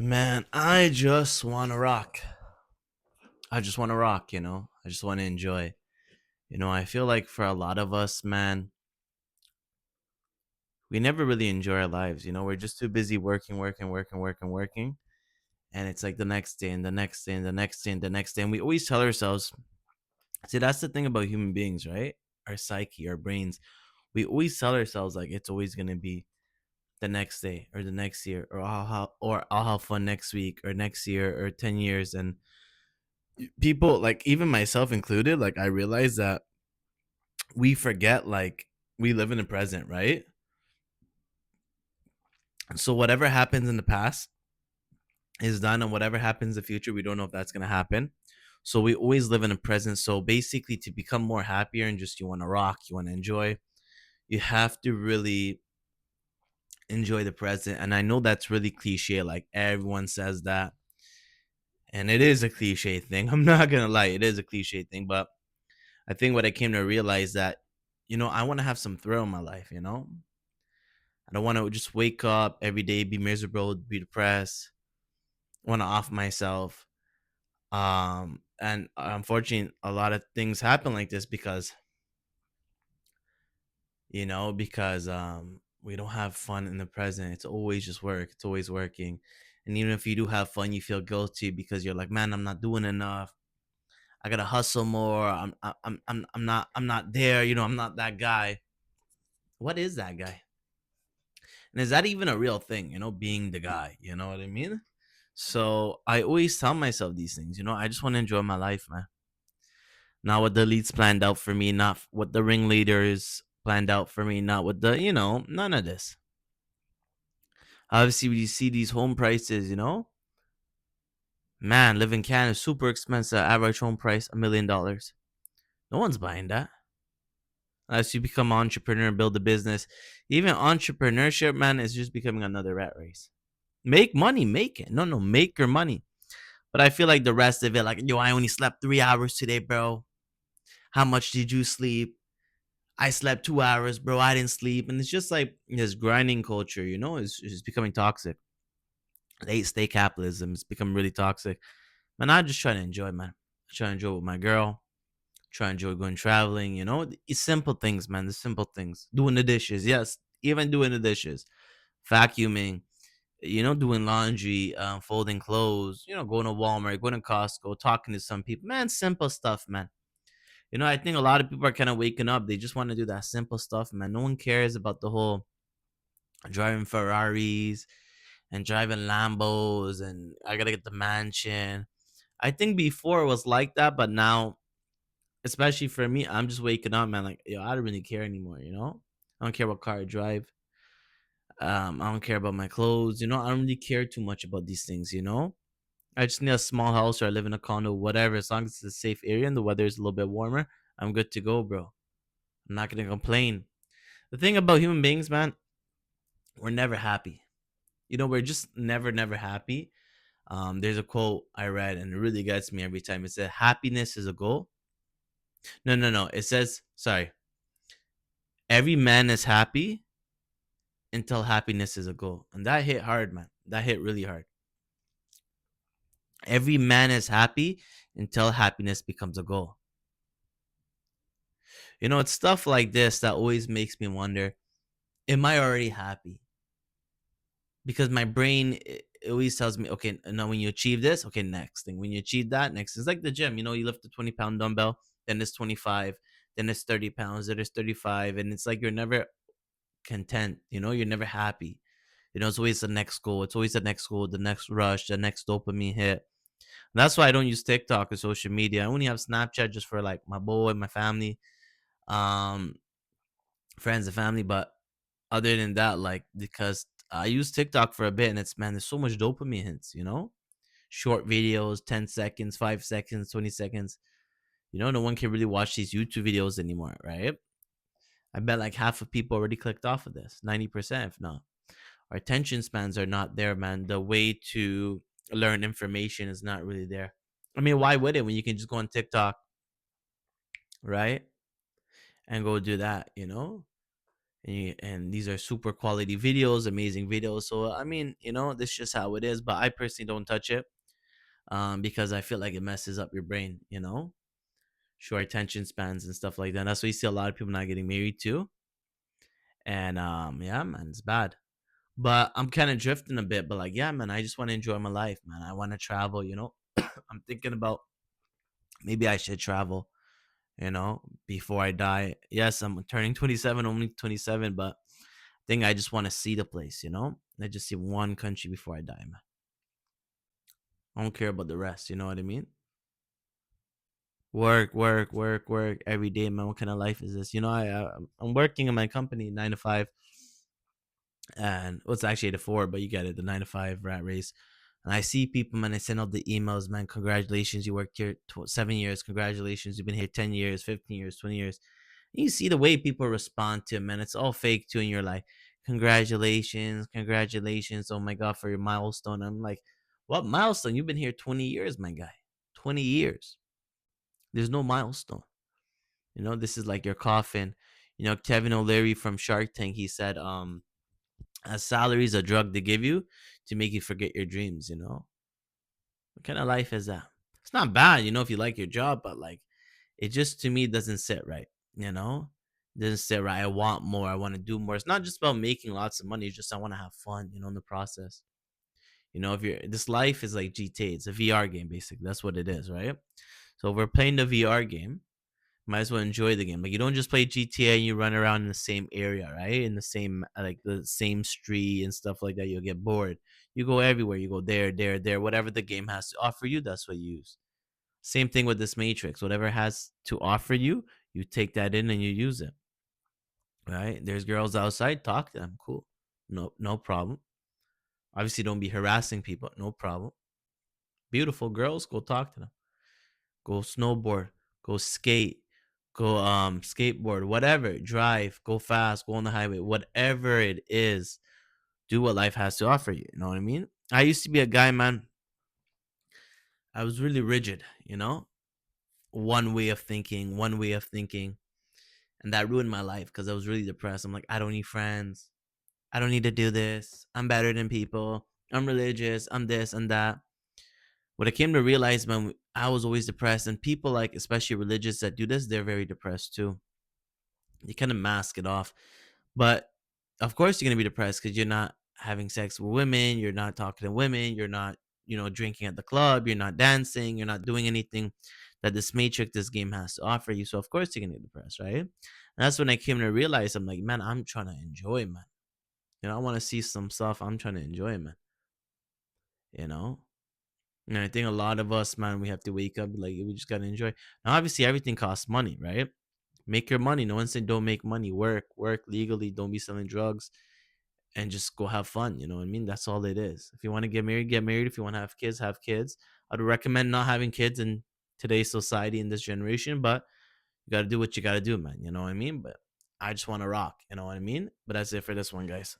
Man, I just want to rock. I just want to rock, I just want to enjoy. I feel like for a lot of us, man, we never really enjoy our lives. We're just too busy working, working, working, working, working. And it's like the next day and the next day and the next day and the next day. And we always tell ourselves, see, that's the thing about human beings, right? Our psyche, our brains. We always tell ourselves like it's always going to be the next day or the next year or I'll have fun next week or next year or 10 years. And people like even myself included, like I realize that we forget like we live in the present, right? So whatever happens in the past is done, and whatever happens in the future, we don't know if that's gonna happen. So we always live in the present. So basically, to become more happier and just you want to rock, you want to enjoy, you have to really enjoy the present. And I know that's really cliche, like everyone says that, and it is a cliche thing. I'm not gonna lie, it is a cliche thing, but I think what I came to realize that I want to have some thrill in my life. I don't want to just wake up every day, be miserable, be depressed, want to off myself. And unfortunately, a lot of things happen like this because we don't have fun in the present. It's always just work. It's always working. And even if you do have fun, you feel guilty because you're like, man, I'm not doing enough. I gotta hustle more. I'm not there. I'm not that guy. What is that guy? And is that even a real thing, being the guy? You know what I mean? So I always tell myself these things, I just want to enjoy my life, man. Not what the leads planned out for me, not what the ringleaders planned out for me, not what none of this. Obviously, when you see these home prices, man, live in Canada is super expensive. Average home price, $1 million. No one's buying that. Unless you become an entrepreneur and build a business. Even entrepreneurship, man, is just becoming another rat race. Make money, make it. No, make your money. But I feel like the rest of it, like, yo, I only slept 3 hours today, bro. How much did you sleep? I slept 2 hours, bro. I didn't sleep. And it's just like this grinding culture, is becoming toxic. Late state capitalism is becoming really toxic. Man, I just try to enjoy, man. I try to enjoy with my girl. Try to enjoy going traveling, It's simple things, man. The simple things. Doing the dishes. Yes, even doing the dishes. Vacuuming, doing laundry, folding clothes, going to Walmart, going to Costco, talking to some people. Man, simple stuff, man. I think a lot of people are kind of waking up. They just want to do that simple stuff, man. No one cares about the whole driving Ferraris and driving Lambos and I gotta get the mansion. I think before it was like that, but now, especially for me, I'm just waking up, man. Like, yo, I don't really care anymore. I don't care what car I drive. I don't care about my clothes. I don't really care too much about these things. I just need a small house or I live in a condo, whatever. As long as it's a safe area and the weather is a little bit warmer, I'm good to go, bro. I'm not gonna complain. The thing about human beings, man, we're never happy. We're just never happy. There's a quote I read and it really gets me every time. It said, "Happiness is a goal." No, no, no. It says, sorry, every man is happy until happiness is a goal, and that hit hard, man. That hit really hard. Every man is happy until happiness becomes a goal. It's stuff like this that always makes me wonder: am I already happy? Because my brain it always tells me, okay, now when you achieve this, okay, next thing. When you achieve that, next. It's like the gym, you lift a 20-pound dumbbell, then it's 25, then it's 30 pounds, then it's 35. And it's like you're never content, you're never happy. It's always the next goal. It's always the next goal, the next rush, the next dopamine hit. That's why I don't use TikTok or social media. I only have Snapchat just for like my boy, my family, um, friends and family. But other than that, like because I use TikTok for a bit and it's man, there's so much dopamine hits, Short videos, 10 seconds, 5 seconds, 20 seconds. No one can really watch these YouTube videos anymore, right? I bet like half of people already clicked off of this, 90%, if not. Our attention spans are not there, man. The way to learn information is not really there. I mean, why would it when you can just go on TikTok, right? And go do that, and these are super quality videos, amazing videos. So I mean, this is just how it is. But I personally don't touch it, because I feel like it messes up your brain. Short attention spans and stuff like that. That's why you see a lot of people not getting married too. And yeah, man, it's bad. But I'm kind of drifting a bit. But like, yeah, man, I just want to enjoy my life, man. I want to travel. I'm thinking about maybe I should travel. Before I die. Yes, I'm turning 27, only 27, but I think I just want to see the place. I just see one country before I die, man. I don't care about the rest. You know what I mean? Work, work, work, work every day, man. What kind of life is this? I'm working in my company 9 to 5, and well, it's actually 8 to 4, but you get it, the 9 to 5 rat race. And I see people, man. I send out the emails, man. Congratulations, you worked here 7 years. Congratulations, you've been here 10 years, 15 years, 20 years. You see the way people respond to it, man. It's all fake too, and you're like, congratulations, congratulations. Oh my god, for your milestone. I'm like, what milestone? You've been here 20 years, my guy. 20 years. There's no milestone. This is like your coffin. Kevin O'Leary from Shark Tank, he said, a salary is a drug they give you to make you forget your dreams. What kind of life is that? It's not bad, if you like your job, but like, it just to me doesn't sit right. You know, it doesn't sit right. I want more. I want to do more. It's not just about making lots of money. It's just I want to have fun. In the process. If you're this life is like GTA. It's a VR game basically. That's what it is, right? So if we're playing the VR game, might as well enjoy the game. Like you don't just play GTA and you run around in the same area, right? In the same like the same street and stuff like that. You'll get bored. You go everywhere. You go there, there, there. Whatever the game has to offer you, that's what you use. Same thing with this Matrix. Whatever it has to offer you, you take that in and you use it. Right? There's girls outside, talk to them. Cool. No, no problem. Obviously, don't be harassing people. No problem. Beautiful girls, go talk to them. Go snowboard. Go skate. Go skateboard. Whatever. Drive. Go fast. Go on the highway. Whatever it is, do what life has to offer you. You know what I mean? I used to be a guy, man. I was really rigid. One way of thinking. One way of thinking. And that ruined my life because I was really depressed. I'm like, I don't need friends. I don't need to do this. I'm better than people. I'm religious. I'm this and that. What I came to realize, man, I was always depressed, and people like, especially religious that do this, they're very depressed too. You kind of mask it off, but of course you're gonna be depressed because you're not having sex with women, you're not talking to women, you're not, drinking at the club, you're not dancing, you're not doing anything that this matrix, this game has to offer you. So of course you're gonna get depressed, right? And that's when I came to realize, I'm like, man, I'm trying to enjoy, man. I want to see some stuff. I'm trying to enjoy, man. You know, and I think a lot of us, man, we have to wake up like we just gotta enjoy. Now, obviously, everything costs money, right? Make your money. No one said don't make money. Work, work legally. Don't be selling drugs, and just go have fun. You know what I mean? That's all it is. If you want to get married, get married. If you want to have kids, have kids. I'd recommend not having kids in today's society in this generation, but you gotta do what you gotta do, man. You know what I mean? But I just want to rock. You know what I mean? But that's it for this one, guys.